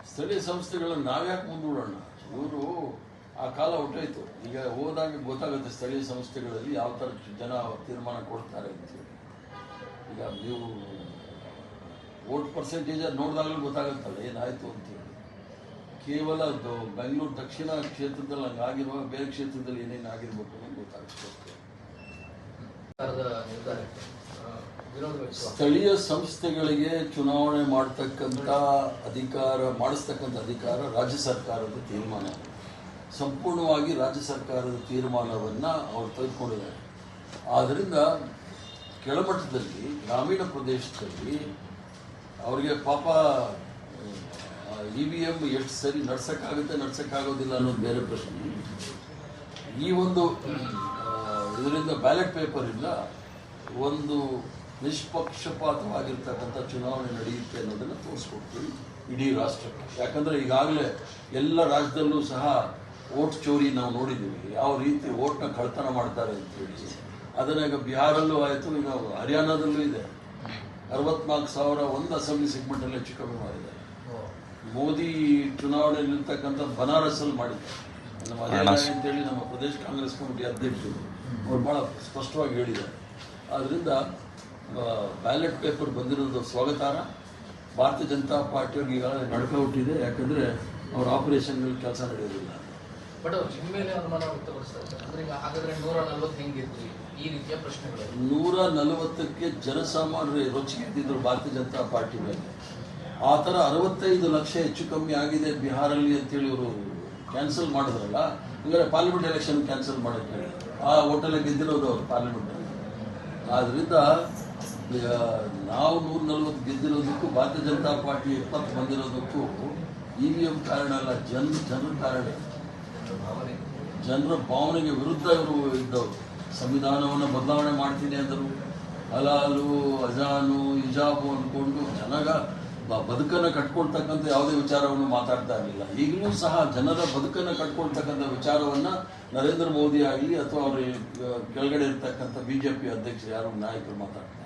ಸ್ಥಳೀಯ ಸಂಸ್ಥೆಗಳನ್ನು ನಾವ್ಯಾಕೆ ಮುಂದೂಡೋಣ? ಇವರು ಆ ಕಾಲ ಹೊಟ್ಟೋಯ್ತು. ಈಗ ಹೋದಾಗ ಗೊತ್ತಾಗುತ್ತೆ ಸ್ಥಳೀಯ ಸಂಸ್ಥೆಗಳಲ್ಲಿ ಯಾವ ಥರ ಜನ ತೀರ್ಮಾನ ಕೊಡ್ತಾರೆ ಅಂತೇಳಿ. ಈಗ ನೀವು ವೋಟ್ ಪರ್ಸೆಂಟೇಜ್ ನೋಡಿದಾಗಲೂ ಗೊತ್ತಾಗುತ್ತಲ್ಲ ಏನಾಯಿತು ಅಂತೇಳಿ. ಕೇವಲ ಬೆಂಗಳೂರು ದಕ್ಷಿಣ ಕ್ಷೇತ್ರದಲ್ಲಿ ಹಂಗಾಗಿರುವಾಗ ಬೇರೆ ಕ್ಷೇತ್ರದಲ್ಲಿ ಏನೇನು ಆಗಿರ್ಬೇಕು ಅನ್ನೋದು ಗೊತ್ತಾಗುತ್ತೆ. ಸ್ಥಳೀಯ ಸಂಸ್ಥೆಗಳಿಗೆ ಚುನಾವಣೆ ಮಾಡಿಸ್ತಕ್ಕಂಥ ಅಧಿಕಾರ ರಾಜ್ಯ ಸರ್ಕಾರದ ತೀರ್ಮಾನ. ಸಂಪೂರ್ಣವಾಗಿ ರಾಜ್ಯ ಸರ್ಕಾರದ ತೀರ್ಮಾನವನ್ನು ಅವರು ತೆಗೆದುಕೊಂಡಿದ್ದಾರೆ. ಆದ್ದರಿಂದ ಕೆಳಮಟ್ಟದಲ್ಲಿ ಗ್ರಾಮೀಣ ಪ್ರದೇಶದಲ್ಲಿ ಅವರಿಗೆ ಪಾಪ EVM ಎಷ್ಟು ಸರಿ ನಡ್ಸೋಕ್ಕಾಗೋದಿಲ್ಲ ಅನ್ನೋದು ಬೇರೆ ಪ್ರಶ್ನೆ. ಈ ಒಂದು ಇದರಿಂದ ಬ್ಯಾಲೆಟ್ ಪೇಪರಿಂದ ಒಂದು ನಿಷ್ಪಕ್ಷಪಾತವಾಗಿರ್ತಕ್ಕಂಥ ಚುನಾವಣೆ ನಡೆಯುತ್ತೆ ಅನ್ನೋದನ್ನು ತೋರಿಸ್ಕೊಡ್ತೀವಿ ಇಡೀ ರಾಷ್ಟ್ರಕ್ಕೆ. ಯಾಕಂದರೆ ಈಗಾಗಲೇ ಎಲ್ಲ ರಾಜ್ಯದಲ್ಲೂ ಸಹ ವೋಟ್ ಚೋರಿ ನಾವು ನೋಡಿದ್ದೀವಿ, ಯಾವ ರೀತಿ ವೋಟ್ನ ಕಳ್ತನ ಮಾಡ್ತಾರೆ ಅಂತೇಳಿ. ಅದನ್ನು ಈಗ ಬಿಹಾರಲ್ಲೂ ಆಯಿತು, ಈಗ ಹರಿಯಾಣದಲ್ಲೂ ಇದೆ. 64,000 ಒಂದು ಅಸೆಂಬ್ಲಿ ಸೆಗ್ಮೆಂಟಲ್ಲಿ ಹೆಚ್ಚು ಕಮ್ಮಿ ಮಾಡಿದ್ದಾರೆ. ಮೋದಿ ಚುನಾವಣೆಯಲ್ಲಿ ಇರ್ತಕ್ಕಂಥ ಬನಾರಸಲ್ಲಿ ಮಾಡಿದ್ದಾರೆ. ನಮ್ಮ ಹರಿಯಾಣ ಅಂತೇಳಿ ನಮ್ಮ ಪ್ರದೇಶ ಕಾಂಗ್ರೆಸ್ ಕಮಿಟಿ ಅಧ್ಯಕ್ಷರು ಅವ್ರು ಭಾಳ ಸ್ಪಷ್ಟವಾಗಿ ಹೇಳಿದ್ದಾರೆ. ಆದ್ದರಿಂದ ಬ್ಯಾಲೆಟ್ ಪೇಪರ್ ಬಂದಿರೋದು ಸ್ವಾಗತಾರ್ಹ. ಭಾರತೀಯ ಜನತಾ ಪಾರ್ಟಿಯವ್ರಿಗೆ ಈಗಾಗಲೇ ನಡ್ಕೊಬಿಟ್ಟಿದೆ. ಯಾಕಂದರೆ ಅವ್ರ ಆಪರೇಷನ್ಗಳು ಕೆಲಸ ನಡೆಯೋದಿಲ್ಲ. ಬಟ್ ಅವ್ರು ನಿಮ್ಮ ಮೇಲೆ ಅನುಮಾನ ವ್ಯಕ್ತಪಡಿಸ್ತಾರೆ. ಅಂದರೆ ಈಗ ಹಾಗಾದರೆ 140 ಹೆಂಗಿತ್ತು ಈ ರೀತಿಯ ಪ್ರಶ್ನೆಗಳು? 140ಕ್ಕೆ ಜನಸಾಮಾನ್ಯರು ರೊಚ್ಚಿಗೆದ್ದಿದ್ರು ಭಾರತೀಯ ಜನತಾ ಪಾರ್ಟಿ ಮೇಲೆ. ಆ ಥರ 65 ಲಕ್ಷ ಹೆಚ್ಚು ಕಮ್ಮಿ ಆಗಿದೆ ಬಿಹಾರಲ್ಲಿ ಅಂತೇಳಿ ಇವರು ಕ್ಯಾನ್ಸಲ್ ಮಾಡಿದ್ರಲ್ಲ. ಹಂಗಾರೆ ಪಾರ್ಲಿಮೆಂಟ್ ಎಲೆಕ್ಷನ್ ಕ್ಯಾನ್ಸಲ್ ಮಾಡೋಕ್ಕೆ ಆ ಹೋಟೆಲ್ ಗೆದ್ದಿರೋದು ಅವರು ಪಾರ್ಲಿಮೆಂಟಲ್ಲಿ. ಆದ್ದರಿಂದ ನಾವು 140 ಗೆದ್ದಿರೋದಕ್ಕೂ ಭಾರತೀಯ ಜನತಾ ಪಾರ್ಟಿ 20 ಬಂದಿರೋದಕ್ಕೂ EVM ಕಾರಣ ಅಲ್ಲ, ಜನರ ಕಾರಣ. ಜನರ ಭಾವನೆಗೆ ವಿರುದ್ಧ ಇವರು ಇದ್ದವರು. ಸಂವಿಧಾನವನ್ನು ಬದಲಾವಣೆ ಮಾಡ್ತೀನಿ ಅಂದರು. ಹಲಾಲು ಅಜಾನು ಹಿಜಾಬು ಅಂದ್ಕೊಂಡು ಬದುಕನ್ನು ಕಟ್ಕೊಳ್ತಕ್ಕಂಥ ಯಾವುದೇ ವಿಚಾರವನ್ನು ಮಾತಾಡ್ತಾ ಇರಲಿಲ್ಲ. ಈಗಲೂ ಸಹ ಜನರ ಬದುಕನ್ನು ಕಟ್ಕೊಳ್ತಕ್ಕಂಥ ವಿಚಾರವನ್ನು ನರೇಂದ್ರ ಮೋದಿ ಆಗಲಿ ಅಥವಾ ಅವ್ರ ಕೆಳಗಡೆ ಇರ್ತಕ್ಕಂಥ BJP ಅಧ್ಯಕ್ಷರು ಯಾರು ನಾಯಕರು ಮಾತಾಡ್ತಾರೆ.